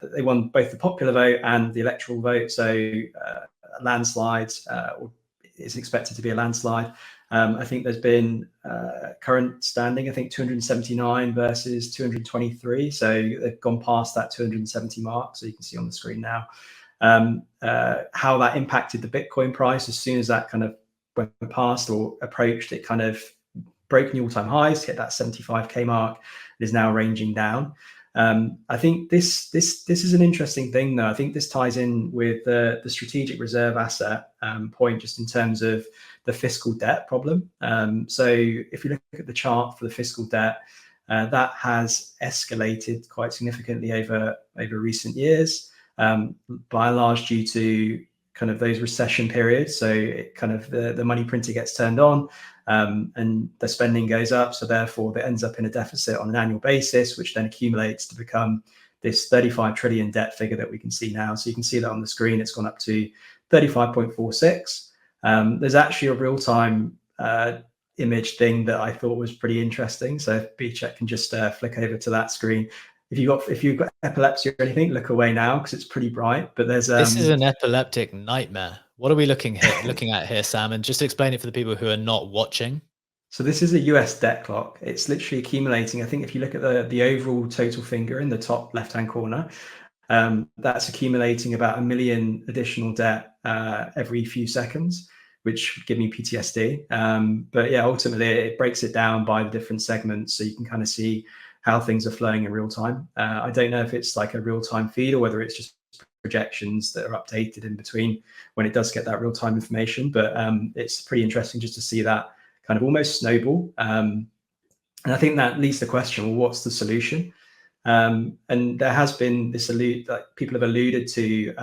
they won both the popular vote and the electoral vote. So a landslide is expected to be a landslide. I think there's been current standing, I think 279 versus 223. So they've gone past that 270 mark. So you can see on the screen now how that impacted the Bitcoin price. As soon as that kind of went past or approached, it kind of broke new all-time highs, hit that 75k mark. It is now ranging down. I think this is an interesting thing, though. I think this ties in with the strategic reserve asset point, just in terms of the fiscal debt problem. So if you look at the chart for the fiscal debt, that has escalated quite significantly over recent years, by and large due to kind of those recession periods. So it kind of the money printer gets turned on, and the spending goes up. So therefore that ends up in a deficit on an annual basis, which then accumulates to become this 35 trillion debt figure that we can see now. So you can see that on the screen, it's gone up to 35.46. There's actually a real-time image thing that I thought was pretty interesting. So if B-Check can just flick over to that screen. If you've got epilepsy or anything, look away now because it's pretty bright. But there's this is an epileptic nightmare. What are we looking at here, Sam? And just explain it for the people who are not watching. So this is a US debt clock. It's literally accumulating. I think if you look at the overall total finger in the top left-hand corner, that's accumulating about 1 million additional debt every few seconds, which would give me PTSD. But yeah, ultimately it breaks it down by the different segments, so you can kind of see how things are flowing in real time. I don't know if it's like a real-time feed or whether it's just projections that are updated in between when it does get that real-time information. But it's pretty interesting just to see that kind of almost snowball. And I think that leads to the question, well, what's the solution? And there has been this people have alluded to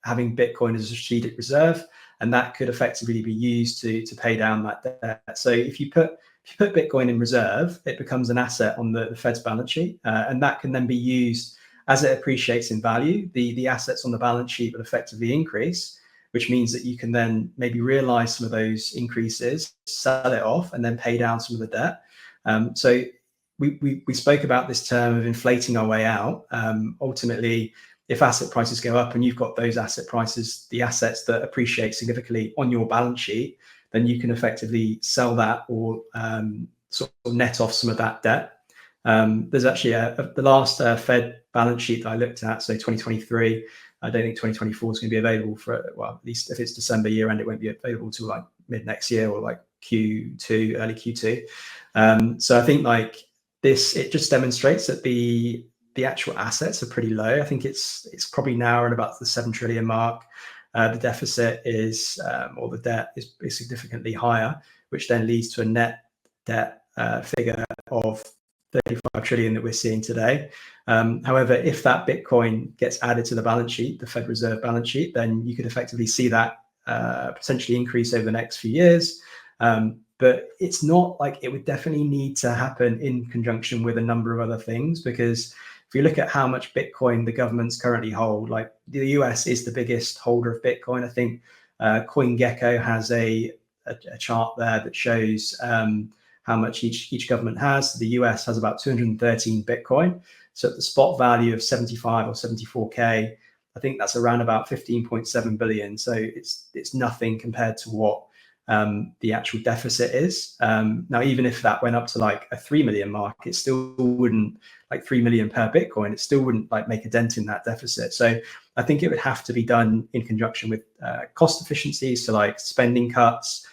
having Bitcoin as a strategic reserve, and that could effectively be used to pay down that debt. So if you put Bitcoin in reserve, it becomes an asset on the Fed's balance sheet, and that can then be used as it appreciates in value. The assets on the balance sheet will effectively increase, which means that you can then maybe realize some of those increases, sell it off, and then pay down some of the debt. So we spoke about this term of inflating our way out. Ultimately, if asset prices go up and you've got those asset prices, the assets that appreciate significantly on your balance sheet, then you can effectively sell that or sort of net off some of that debt. There's actually the last Fed balance sheet that I looked at, so 2023. I don't think 2024 is going to be available for, well, at least if it's December year end, it won't be available till like mid next year or like Q2, early Q2. So I think like this, it just demonstrates that the actual assets are pretty low. I think it's probably now at about the 7 trillion mark. The deficit is, or the debt is significantly higher, which then leads to a net debt figure of 35 trillion that we're seeing today. However, if that Bitcoin gets added to the balance sheet, the Fed Reserve balance sheet, then you could effectively see that potentially increase over the next few years. But it's not like it would definitely need to happen in conjunction with a number of other things, because if you look at how much Bitcoin the governments currently hold, like the US is the biggest holder of Bitcoin. I think CoinGecko has a chart there that shows how much each government has. The US has about 213 Bitcoin. So at the spot value of 75 or 74K, I think that's around about 15.7 billion. So it's nothing compared to what the actual deficit is. Now, even if that went up to like a 3 million mark, it still wouldn't, like 3 million per Bitcoin, it still wouldn't like make a dent in that deficit. So I think it would have to be done in conjunction with cost efficiencies, so like spending cuts,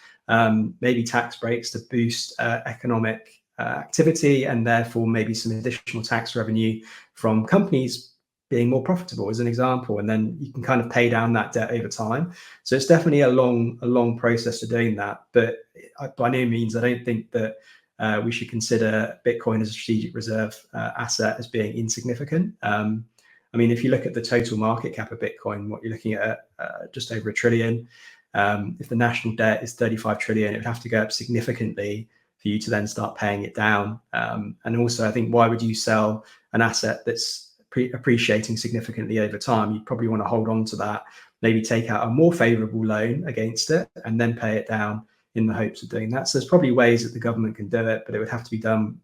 maybe tax breaks to boost economic activity, and therefore maybe some additional tax revenue from companies being more profitable, as an example, and then you can kind of pay down that debt over time. So it's definitely a long process of doing that. But by no means, I don't think that we should consider Bitcoin as a strategic reserve asset as being insignificant. I mean, if you look at the total market cap of Bitcoin, what you're looking at just over $1 trillion. If the national debt is 35 trillion, it would have to go up significantly for you to then start paying it down. And also, I think, why would you sell an asset that's appreciating significantly over time? You'd probably want to hold on to that, maybe take out a more favorable loan against it, and then pay it down in the hopes of doing that. So there's probably ways that the government can do it, but it would have to be done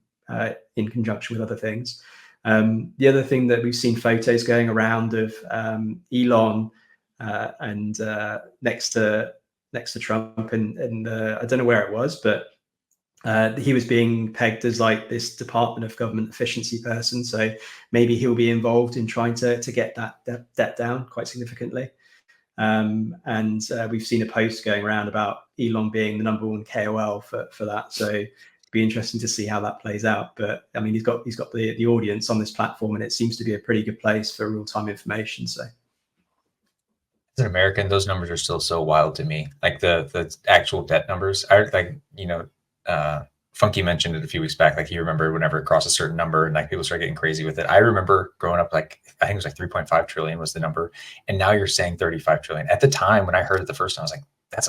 in conjunction with other things. The other thing that we've seen photos going around of Elon and next to Trump, and I don't know where it was, but he was being pegged as like this Department of Government efficiency person. So maybe he'll be involved in trying to get that debt down quite significantly. And we've seen a post going around about Elon being the #1 KOL for that. So it'd be interesting to see how that plays out. But I mean, he's got the audience on this platform, and it seems to be a pretty good place for real-time information. So as an American, those numbers are still so wild to me. Like the actual debt numbers. I like, Funky mentioned it a few weeks back. Like, you remember whenever it crossed a certain number and like people start getting crazy with it. I remember growing up, like, I think it was like 3.5 trillion was the number. And now you're saying 35 trillion. At the time when I heard it the first time, I was like, that's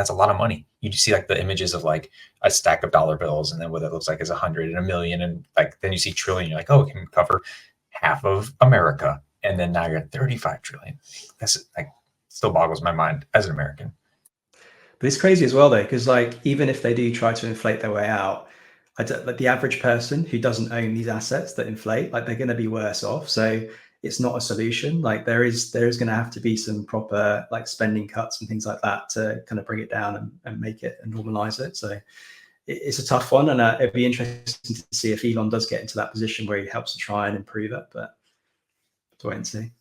a lot of money. You just see like the images of like a stack of dollar bills, and then what it looks like is 100 and a million. And like, then you see trillion, you're like, oh, it can cover half of America. And then now you're at 35 trillion. That's like, still boggles my mind as an American. But it's crazy as well, though, because like even if they do try to inflate their way out, like the average person who doesn't own these assets that inflate, like they're going to be worse off. So it's not a solution. Like there is going to have to be some proper like spending cuts and things like that to kind of bring it down and make it and normalize it. So it's a tough one, and it'd be interesting to see if Elon does get into that position where he helps to try and improve it. But to wait and see.